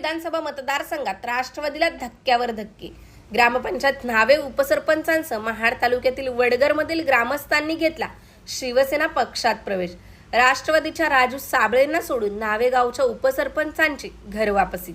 विधानसभा मतदारसंघात राष्ट्रवादीला धक्क्यावर धक्के। ग्रामपंचायत न्हावे उपसरपंचांसह महाड तालुक्यातील वडगरमधील ग्रामस्थांनी घेतला शिवसेना पक्षात प्रवेश। राष्ट्रवादीच्या राजू साबळेंना सोडून न्हावे गावच्या उपसरपंचांची घरवापसी।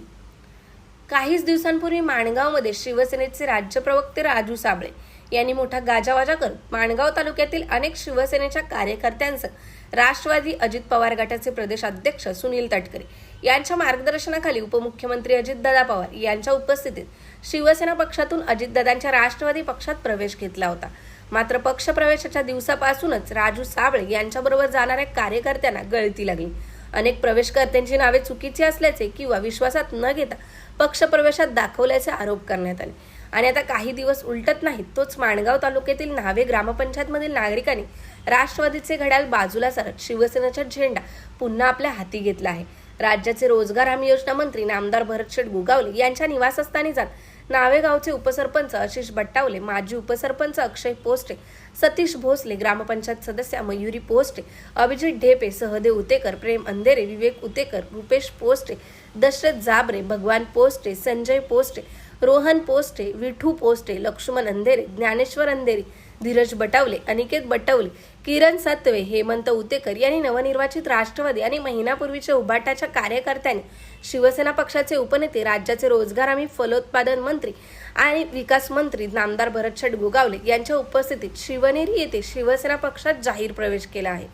काहीच दिवसांपूर्वी माणगावमध्ये शिवसेनेचे राज्य प्रवक्ते राजू साबळे यांनी मोठा गाजावाजा करत माणगाव तालुक्यातील अनेक शिवसेनेच्या कार्यकर्त्यांसह राष्ट्रवादी अजित पवार गटाचे प्रदेश अध्यक्ष सुनील तटकरे यांच्या मार्गदर्शनाखाली उपमुख्यमंत्री अजितदादा पवार यांच्या उपस्थितीत शिवसेना पक्षातून अजितदादांच्या राष्ट्रवादी पक्षात प्रवेश घेतला होता। मात्र पक्षप्रवेशाच्या दिवसापासूनच राजू साबळे यांच्याबरोबर जाणाऱ्या कार्यकर्त्यांना गळती लागली। अनेक प्रवेशकर्त्यांची नावे चुकीची असल्याचे किंवा विश्वासात न घेता पक्षप्रवेशात दाखवल्याचे आरोप करण्यात आले आणि आता काही दिवस उलटत नाहीत तोच माणगाव तालुक्यातील न्हावे ग्रामपंचायतमधील नागरिकांनी राष्ट्रवादीचे घड्याळ बाजूला सारत शिवसेनेचा झेंडा पुन्हा आपल्या हाती घेतला आहे। राज्याचे रोजगार हमी योजना मंत्री नामदार भरतशेठ गुगावले यांच्या निवासस्थानी जात न्हावे गावचे उपसरपंच आशिष बट्टावले, माजी उपसरपंच अक्षय पोस्टे, सतीश भोसले, ग्रामपंचायत सदस्य मयुरी पोस्टे, अभिजित ढेपे, सहदेव उतेकर, प्रेम अंधेरे, विवेक उतेकर, रुपेश पोस्टे, दशरथ जाबरे, भगवान पोस्टे, संजय पोस्टे, रोहन पोस्टे, विठू पोस्टे, लक्ष्मण अंधेरे, ज्ञानेश्वर अंधेरे, धीरज बटावले, अनिकेत बटावले, किरण सत्वे, हेमंत उतेकर यांनी नवनिर्वाचित राष्ट्रवादी आणि महिन्यापूर्वीच्या उभाटाच्या कार्यकर्त्यांनी शिवसेना पक्षाचे उपनेते, राज्याचे रोजगार हमी फलोत्पादन मंत्री आणि विकास मंत्री नामदार भरतशेठ गुगावले यांच्या उपस्थितीत शिवनेरी येथे शिवसेना पक्षात जाहीर प्रवेश केला आहे।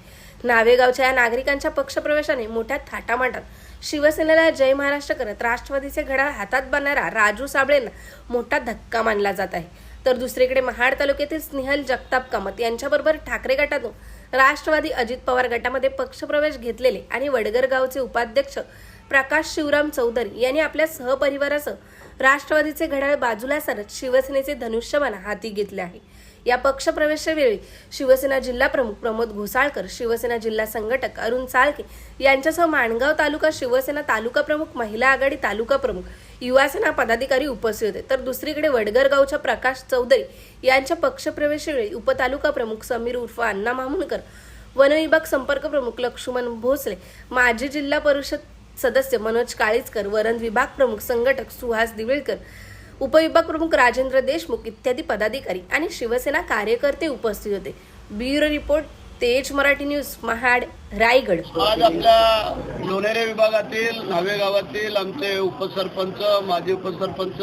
नावेगावच्या या नागरिकांच्या पक्षप्रवेशाने मोठ्या थाटामाटात शिवसेनेला जय महाराष्ट्र करत राष्ट्रवादीचे घड्याळ हातात बांधणारा राजू साबळेंना मोठा धक्का मानला जात आहे। तर दुसरीकडे महाड तालुक्यातील स्नेहल जगताप कामत यांच्याबरोबर ठाकरे गटातून राष्ट्रवादी अजित पवार गटामध्ये पक्षप्रवेश घेतलेले आणि वडगर गावचे उपाध्यक्ष प्रकाश शिवराम चौधरी यांनी आपल्या सहपरिवारासह राष्ट्रवादीचे घड्याळ बाजूला सारत शिवसेनेचे धनुष्यबाण हाती घेतले आहे। या पक्षप्रवेशावेळी शिवसेना जिल्हा प्रमुख प्रमोद घोसाळकर, शिवसेना जिल्हा संघटक अरुण चाळके यांच्यासह माणगाव तालुका शिवसेना तालुका प्रमुख, महिला आघाडी तालुका प्रमुख, युवासेना पदाधिकारी उपस्थित होते। तर दुसरीकडे वडगर गावच्या प्रकाश चौधरी यांच्या पक्षप्रवेशावेळी उपतालुका प्रमुख समीर उर्फ अण्णा मामुणकर, वनविभाग संपर्क प्रमुख लक्ष्मण भोसले, माजी जिल्हा परिषद सदस्य मनोज काळीजकर, वरण विभाग प्रमुख संघटक सुहास दिवेळकर, उपविभाग प्रमुख राजेंद्र देशमुख इत्यादी पदाधिकारी आणि शिवसेना कार्यकर्ते उपस्थित होते। ब्युरो रिपोर्ट, तेज मराठी न्यूज, महाड, रायगड। आज आपल्या लोणेरे विभागातील न्हावे गावातील आमचे उपसरपंच, माजी उपसरपंच,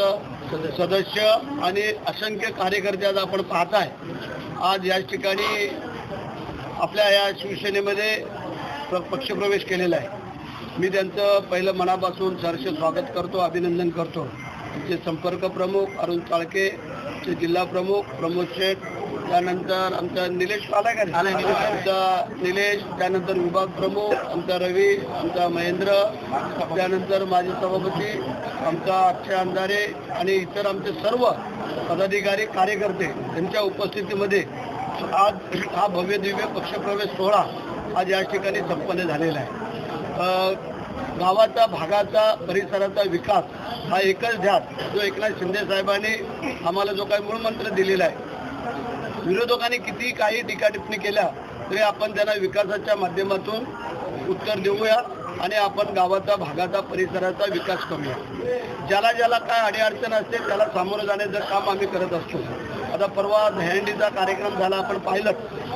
सदस्य आणि असंख्य कार्यकर्ते आज आपण पाहताय। आज या ठिकाणी आपल्या या शिवसेनेमध्ये पक्षप्रवेश केलेला आहे। मी त्यांचं पहिलं मनापासून सहर्ष स्वागत करतो, अभिनंदन करतो। आमचे संपर्क प्रमुख अरुण चाळके, आमचे जिल्हा प्रमुख प्रमोद शेठ, त्यानंतर आमचा निलेश आमचा निलेश, त्यानंतर विभाग प्रमुख आमचा रवी, आमचा महेंद्र, त्यानंतर माजी सभापती आमचा अक्षय अंधारे आणि इतर आमचे सर्व पदाधिकारी कार्यकर्ते यांच्या उपस्थितीमध्ये आज हा भव्य दिव्य पक्षप्रवेश सोहळा आज या ठिकाणी संपन्न झालेला आहे। गावाचा, भागाचा, परिसराचा विकास हा एकच ध्यास जो एकनाथ शिंदे साहेबांनी आम्हाला जो काही मूळमंत्र दिलेला आहे। विरोधकांनी किती काही टीका टिप्पणी केल्या तरी आपण त्यांना विकासाच्या माध्यमातून उत्तर देऊया आणि आपण गावाचा, भागाचा, परिसराचा विकास करूया। ज्याला ज्याला काय अडीअडचण असते त्याला सामोरं जाण्याचं काम आम्ही करत असतो। आता परवा दहीहंडीचा कार्यक्रम झाला, आपण पाहिलं।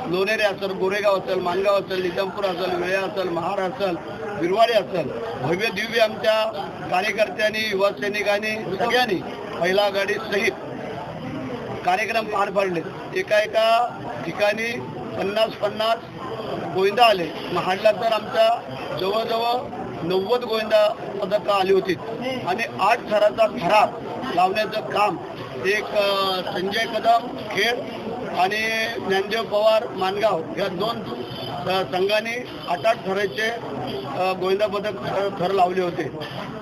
लोणेरे असेल, गोरेगाव असेल, माणगाव असेल, निजामपूर असेल, वेळे असेल, महाड असेल, बिरवाडे असेल, भव्य दिव्य आमच्या कार्यकर्त्यांनी, युवा सैनिकांनी सगळ्यांनी महिला आघाडी सहित कार्यक्रम पार पाडले। एका ठिकाणी 50-50 गोविंदा आले। महाडला तर आमच्या जवळजवळ 90 गोविंदा पदकं आली होती आणि 8 थराचा थरा लावण्याचं काम एक संजय कदम खेड आणि ज्ञानदेव पवार माणगाव या 2 संघांनी 8-8 थराचे गोविंदा पदक थर लावले होते।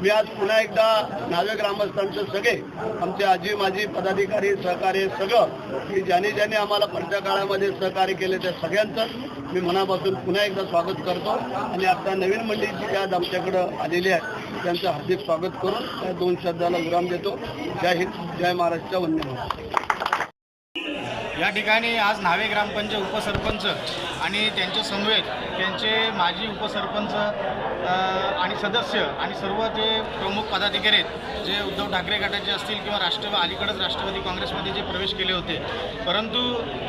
मी आज पुन्हा एकदा न्हावे ग्रामस्थांचे सगळे आमचे आजी माजी पदाधिकारी, सहकारी सगळं की ज्याने आम्हाला पुढच्या काळामध्ये सहकार्य केले त्या सगळ्यांचं मी मनापासून पुन्हा एकदा स्वागत करतो आणि आता नवीन मंडळी जी आज आमच्याकडं आलेली आहे त्यांचं हार्दिक स्वागत करून त्या 2 शब्दाला विराम देतो। जय हिंद, जय महाराष्ट्र, वंदे मातरम। या ठिकाणी आज न्हावे ग्रामपंचायत उपसरपंच आणि त्यांच्या समवेत त्यांचे माजी उपसरपंच आणि सदस्य आणि सर्व जे प्रमुख पदाधिकारी आहेत, जे उद्धव ठाकरे गटाचे असतील किंवा अलीकडेच राष्ट्रवादी काँग्रेसमध्ये जे प्रवेश केले होते, परंतु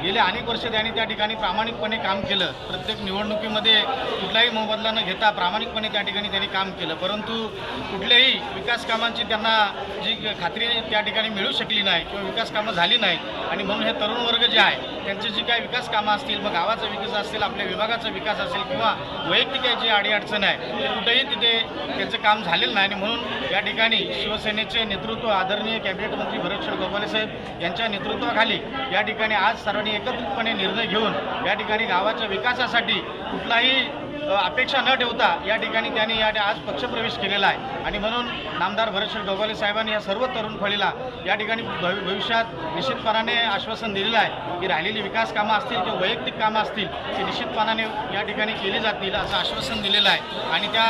गेले अनेक वर्ष त्यांनी त्या ठिकाणी प्रामाणिकपणे काम केलं. प्रत्येक निवडणुकीमध्ये कुठलाही मोबदला न घेता प्रामाणिकपणे त्या ठिकाणी त्यांनी काम केलं. परंतु कुठल्याही विकास कामांची त्यांना जी खात्री त्या ठिकाणी मिळू शकली नाही किंवा विकास कामं झाली नाही. आणि म्हणून हे तरुण वर्ग जे आहे त्यांची जी काही विकास कामं असतील, मग गावाचा विकास असेल, आपल्या विभागाचा विकास असेल किंवा वैयक्तिक जी अडीअडचण आहे ते कुठेही तिथे त्यांचं काम झालेलं नाही. आणि म्हणून या ठिकाणी शिवसेनेचे नेतृत्व आदरणीय कॅबिनेट मंत्री भरतशेठ गोगावले साहेब यांच्या नेतृत्वाखाली या ठिकाणी आज सर्वांनी एकत्रितपणे निर्णय घेऊन या ठिकाणी गावाच्या विकासासाठी कुठलाही अपेक्षा न ठेवता या ठिकाणी त्यांनी आज पक्षप्रवेश केलेला आहे. आणि म्हणून नामदार भरतशेठ गोगावले साहेबांनी या सर्व तरुण फळीला या ठिकाणी भविष्यात निश्चितपणाने आश्वासन दिलेलं आहे की राहिलेली विकास कामं असतील किंवा वैयक्तिक कामं असतील ती निश्चितपणाने या ठिकाणी केली जातील असं आश्वासन दिलेलं आहे. आणि त्या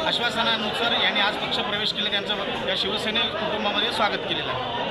आश्वासनानुसार यांनी आज पक्षप्रवेश केले, त्यांचं या शिवसेने कुटुंबामध्ये स्वागत केलेलं आहे.